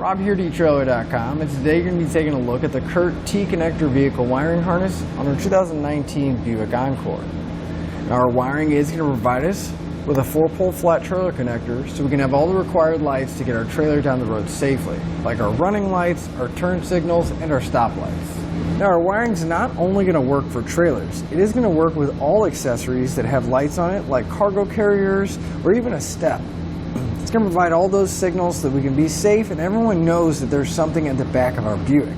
Rob here at etrailer.Com, and today you're going to be taking a look at the Curt T connector vehicle wiring harness on our 2019 Buick Encore. Now our wiring is going to provide us with a 4-pole flat trailer connector so we can have all the required lights to get our trailer down the road safely, like our running lights, our turn signals, and our stoplights. Now our wiring is not only going to work for trailers, it is going to work with all accessories that have lights on it, like cargo carriers or even a step. It's going to provide all those signals so that we can be safe and everyone knows that there's something at the back of our Buick.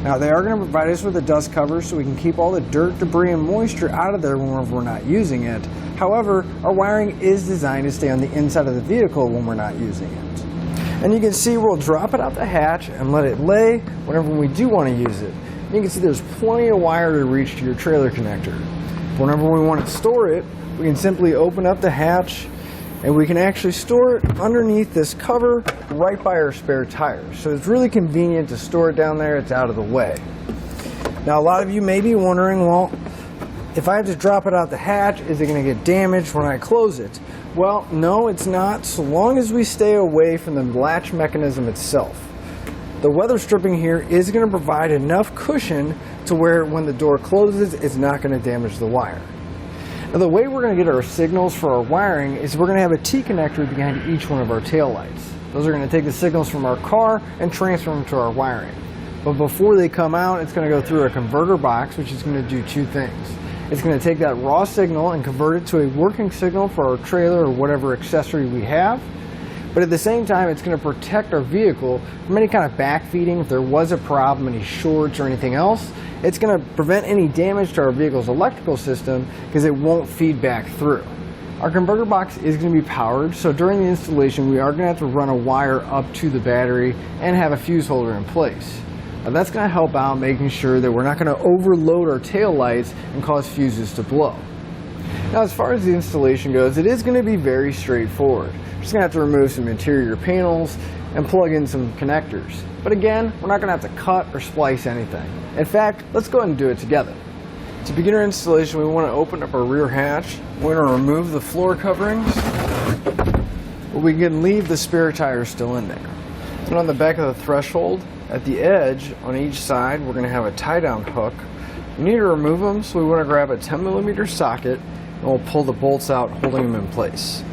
Now they are going to provide us with a dust cover so we can keep all the dirt, debris, and moisture out of there whenever we're not using it. However, our wiring is designed to stay on the inside of the vehicle when we're not using it. And you can see we'll drop it out the hatch and let it lay whenever we do want to use it. And you can see there's plenty of wire to reach to your trailer connector. Whenever we want to store it, we can simply open up the hatch and we can actually store it underneath this cover right by our spare tires. So it's really convenient to store it down there, it's out of the way. Now a lot of you may be wondering, well, if I have to drop it out the hatch, is it going to get damaged when I close it? Well, no, it's not, so long as we stay away from the latch mechanism itself. The weather stripping here is going to provide enough cushion to where when the door closes, it's not going to damage the wire. Now the way we're going to get our signals for our wiring is we're going to have a T connector behind each one of our tail lights. Those are going to take the signals from our car and transfer them to our wiring. But before they come out, it's going to go through a converter box, which is going to do two things. It's going to take that raw signal and convert it to a working signal for our trailer or whatever accessory we have. But at the same time, it's going to protect our vehicle from any kind of backfeeding if there was a problem, any shorts or anything else. It's going to prevent any damage to our vehicle's electrical system because it won't feed back through. Our converter box is going to be powered, so during the installation we are going to have to run a wire up to the battery and have a fuse holder in place. Now that's going to help out making sure that we're not going to overload our tail lights and cause fuses to blow. Now as far as the installation goes, it is going to be very straightforward. We're just going to have to remove some interior panels and plug in some connectors. But again, we're not going to have to cut or splice anything. In fact, let's go ahead and do it together. To begin our installation, we want to open up our rear hatch. We're going to remove the floor coverings, but we can leave the spare tires still in there. And on the back of the threshold, at the edge on each side, we're going to have a tie-down hook. We need to remove them, so we want to grab a 10mm socket and we'll pull the bolts out, holding them in place.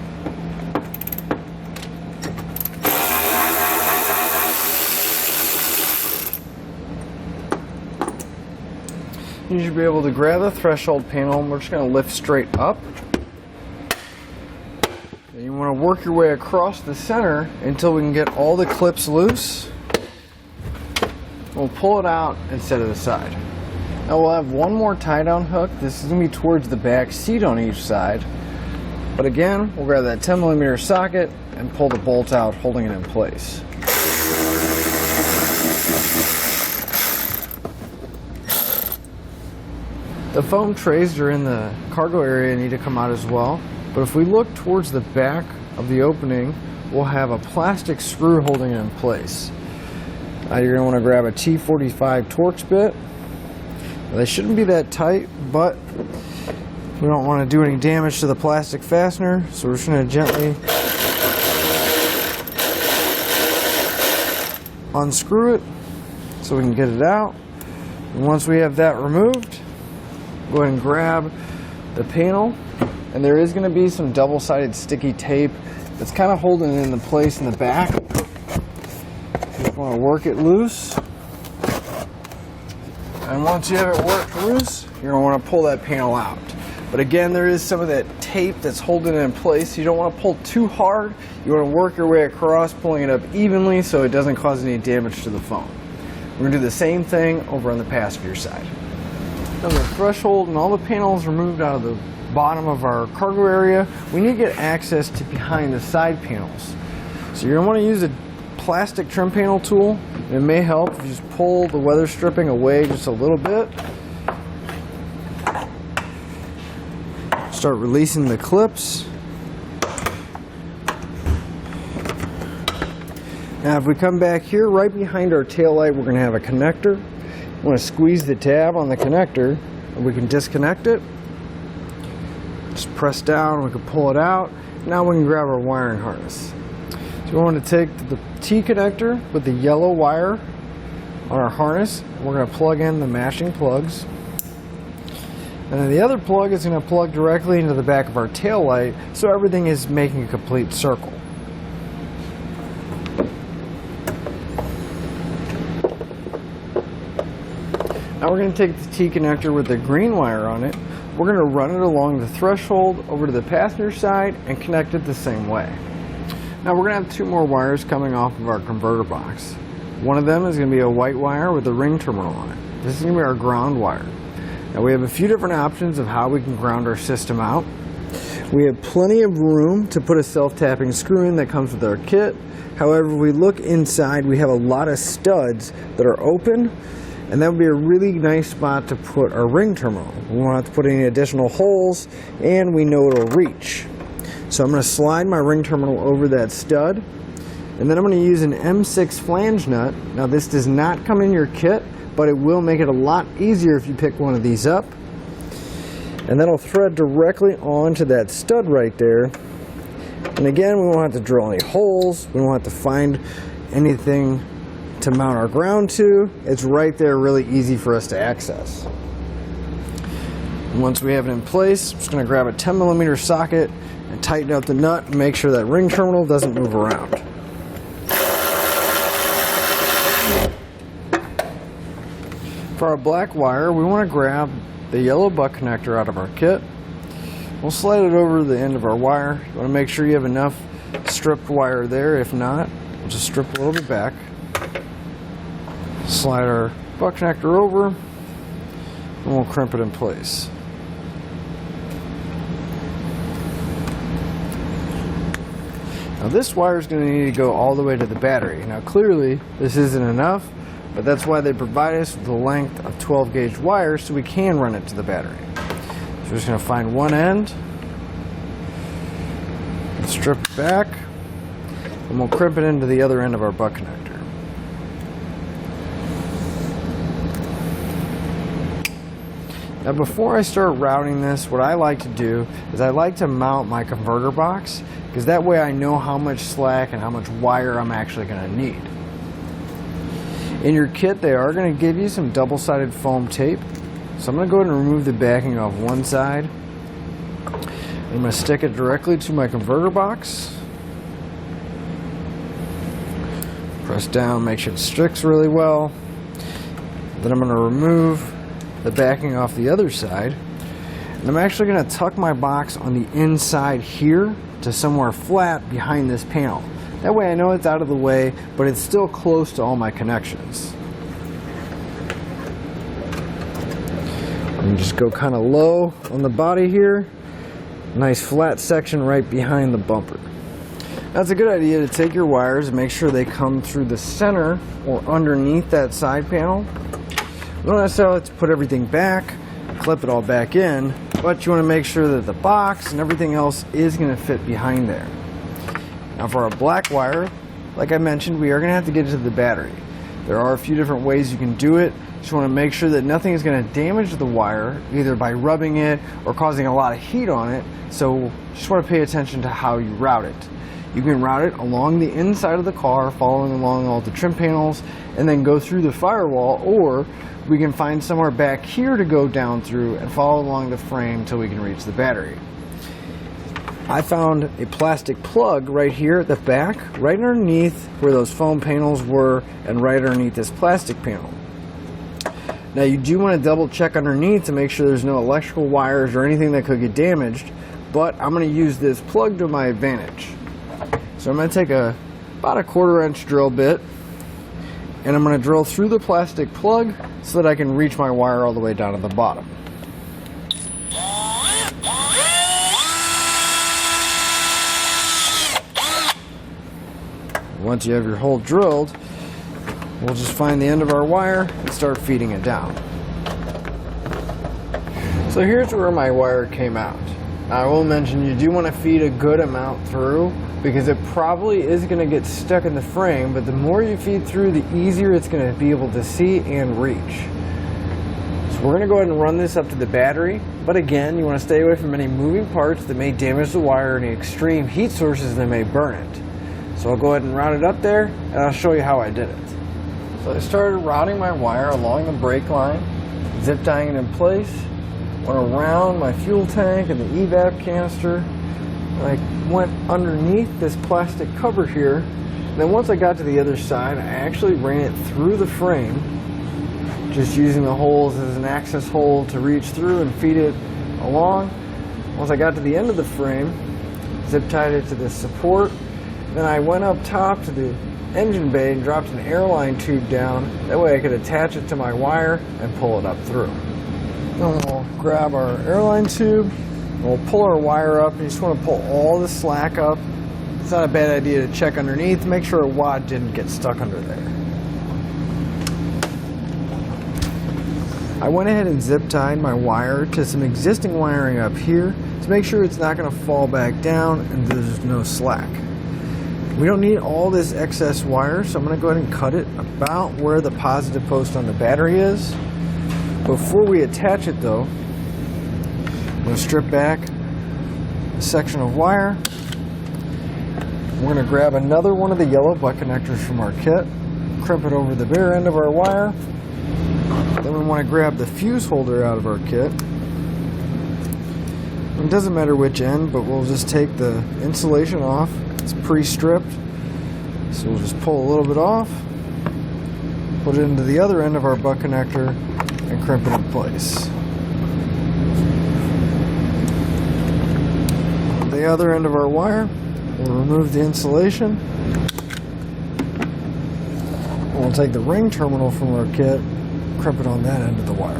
You should be able to grab the threshold panel and we're just going to lift straight up. And you want to work your way across the center until we can get all the clips loose. We'll pull it out and set it aside. Now we'll have one more tie-down hook. This is going to be towards the back seat on each side. But again, we'll grab that 10mm socket and pull the bolt out, holding it in place. The foam trays that are in the cargo area need to come out as well, but if we look towards the back of the opening, we'll have a plastic screw holding it in place. You're going to want to grab a T45 Torx bit. They shouldn't be that tight, but we don't want to do any damage to the plastic fastener, so we're just going to gently unscrew it so we can get it out. And once we have that removed, go ahead and grab the panel, and there is going to be some double-sided sticky tape that's kind of holding it into place in the back. Just want to work it loose, and once you have it worked loose, you're going to want to pull that panel out. But again, there is some of that tape that's holding it in place. You don't want to pull too hard. You want to work your way across, pulling it up evenly so it doesn't cause any damage to the foam. We're going to do the same thing over on the passenger side. Now the threshold and all the panels removed out of the bottom of our cargo area, we need to get access to behind the side panels. So you're going to want to use a plastic trim panel tool. It may help if you just pull the weather stripping away just a little bit. Start releasing the clips. Now if we come back here, right behind our taillight, we're going to have a connector. We want to squeeze the tab on the connector and we can disconnect it. Just press down, we can pull it out. Now we can grab our wiring harness. So we want to take the T connector with the yellow wire on our harness. We're going to plug in the matching plugs. And then the other plug is going to plug directly into the back of our tail light, so everything is making a complete circle. Now we're going to take the T connector with the green wire on it. We're going to run it along the threshold over to the passenger side and connect it the same way. Now we're going to have two more wires coming off of our converter box. One of them is going to be a white wire with a ring terminal on it. This is going to be our ground wire. Now we have a few different options of how we can ground our system out. We have plenty of room to put a self-tapping screw in that comes with our kit. However, if we look inside, we have a lot of studs that are open, and that would be a really nice spot to put our ring terminal. We won't have to put any additional holes, and we know it'll reach. So I'm going to slide my ring terminal over that stud, and then I'm going to use an M6 flange nut. Now this does not come in your kit, but it will make it a lot easier if you pick one of these up. And that'll thread directly onto that stud right there. And again, we won't have to drill any holes. We won't have to find anything to mount our ground to. It's right there, really easy for us to access. And once we have it in place, I'm just going to grab a 10mm socket and tighten up the nut and make sure that ring terminal doesn't move around. For our black wire, we want to grab the yellow butt connector out of our kit. We'll slide it over the end of our wire. You want to make sure you have enough stripped wire there. If not, we'll just strip a little bit back. Slide our butt connector over, and we'll crimp it in place. Now this wire is going to need to go all the way to the battery. Now clearly this isn't enough, but that's why they provide us with a length of 12 gauge wire so we can run it to the battery. So we're just going to find one end, strip it back, and we'll crimp it into the other end of our butt connector. Now before I start routing this, what I like to do is I like to mount my converter box, because that way I know how much slack and how much wire I'm actually going to need. In your kit, they are going to give you some double-sided foam tape. So I'm going to go ahead and remove the backing off one side. I'm going to stick it directly to my converter box. Press down, make sure it sticks really well. Then I'm going to remove the backing off the other side. And I'm actually going to tuck my box on the inside here to somewhere flat behind this panel. That way I know it's out of the way, but it's still close to all my connections. And just go kind of low on the body here. Nice flat section right behind the bumper. That's a good idea to take your wires and make sure they come through the center or underneath that side panel. You don't necessarily have to put everything back, clip it all back in, but you want to make sure that the box and everything else is going to fit behind there. Now for our black wire, like I mentioned, we are going to have to get it to the battery. There are a few different ways you can do it. Just want to make sure that nothing is going to damage the wire, either by rubbing it or causing a lot of heat on it. So just want to pay attention to how you route it. You can route it along the inside of the car, following along all the trim panels, and then go through the firewall, or we can find somewhere back here to go down through and follow along the frame until we can reach the battery. I found a plastic plug right here at the back, right underneath where those foam panels were and right underneath this plastic panel. Now you do want to double check underneath to make sure there's no electrical wires or anything that could get damaged, but I'm going to use this plug to my advantage. So I'm going to take about a 1/4 inch drill bit, and I'm going to drill through the plastic plug so that I can reach my wire all the way down to the bottom. Once you have your hole drilled, we'll just find the end of our wire and start feeding it down. So here's where my wire came out. Now I will mention you do want to feed a good amount through, because it probably is going to get stuck in the frame, but the more you feed through, the easier it's going to be able to see and reach. So we're going to go ahead and run this up to the battery, but again, you want to stay away from any moving parts that may damage the wire or any extreme heat sources that may burn it. So I'll go ahead and route it up there, and I'll show you how I did it. So I started routing my wire along the brake line, zip tying it in place, went around my fuel tank and the evap canister, and I went underneath this plastic cover here. And then once I got to the other side, I actually ran it through the frame, just using the holes as an access hole to reach through and feed it along. Once I got to the end of the frame, zip tied it to this support. Then I went up top to the engine bay and dropped an airline tube down. That way I could attach it to my wire and pull it up through. Then we'll grab our airline tube, and we'll pull our wire up. You just want to pull all the slack up. It's not a bad idea to check underneath, make sure a wad didn't get stuck under there. I went ahead and zip tied my wire to some existing wiring up here to make sure it's not going to fall back down and there's no slack. We don't need all this excess wire, so I'm going to go ahead and cut it about where the positive post on the battery is. Before we attach it though, I'm going to strip back a section of wire. We're going to grab another one of the yellow butt connectors from our kit, crimp it over the bare end of our wire. Then we want to grab the fuse holder out of our kit. It doesn't matter which end, but we'll just take the insulation off. It's pre-stripped, so we'll just pull a little bit off, put it into the other end of our butt connector, and crimp it in place. The other end of our wire, we'll remove the insulation. We'll take the ring terminal from our kit, crimp it on that end of the wire.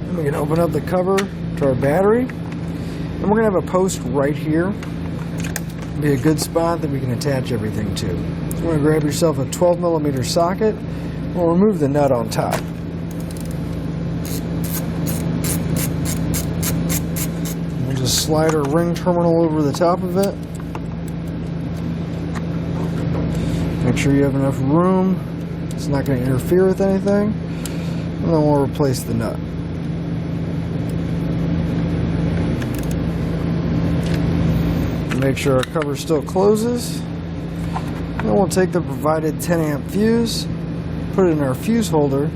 And we can open up the cover to our battery, and we're going to have a post right here. It'll be a good spot that we can attach everything to. So you're going to grab yourself a 12mm socket. We'll remove the nut on top. We'll just slide our ring terminal over the top of it. Make sure you have enough room. It's not going to interfere with anything. And then we'll replace the nut. Make sure our cover still closes. Then we'll take the provided 10-amp fuse, put it in our fuse holder,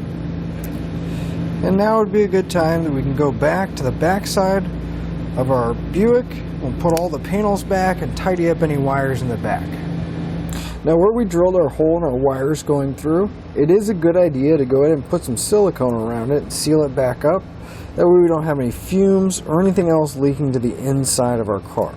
and now would be a good time that we can go back to the back side of our Buick. We'll put all the panels back and tidy up any wires in the back. Now where we drilled our hole in our wires going through, it is a good idea to go ahead and put some silicone around it and seal it back up. That way we don't have any fumes or anything else leaking to the inside of our car.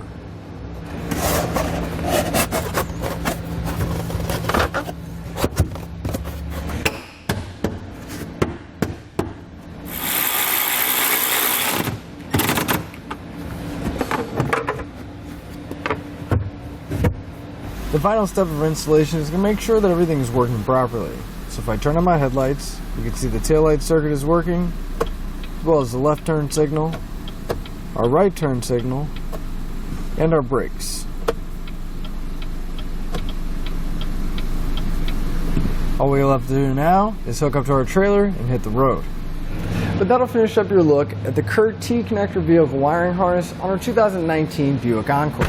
The final step of installation is going to make sure that everything is working properly. So if I turn on my headlights, you can see the taillight circuit is working, as well as the left turn signal, our right turn signal, and our brakes. All we'll have to do now is hook up to our trailer and hit the road. But that'll finish up your look at the Curt T connector vehicle wiring harness on our 2019 Buick Encore.